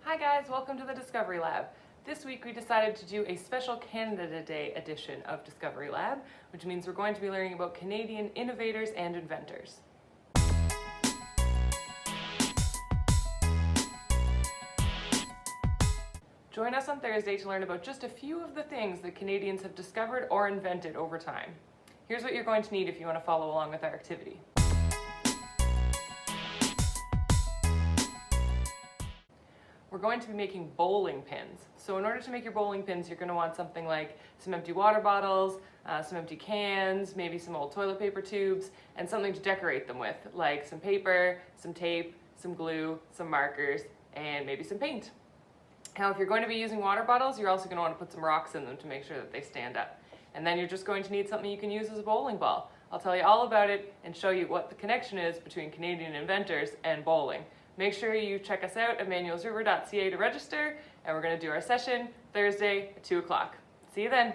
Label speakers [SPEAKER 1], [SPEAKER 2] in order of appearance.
[SPEAKER 1] Hi guys, welcome to the Discovery Lab. This week we decided to do a special Canada Day edition of Discovery Lab, which means we're going to be learning about Canadian innovators and inventors. Join us on Thursday to learn about just a few of the things that Canadians have discovered or invented over time. Here's what you're going to need if you want to follow along with our activity. We're going to be making bowling pins. So in order to make your bowling pins, you're going to want something like some empty water bottles, some empty cans, maybe some old toilet paper tubes, and something to decorate them with, like some paper, some tape, some glue, some markers, and maybe some paint. Now, if you're going to be using water bottles, you're also going to want to put some rocks in them to make sure that they stand up. And then you're just going to need something you can use as a bowling ball. I'll tell you all about it and show you what the connection is between Canadian inventors and bowling. Make sure you check us out at manuelsriver.ca to register, and we're going to do our session Thursday at 2 o'clock. See you then.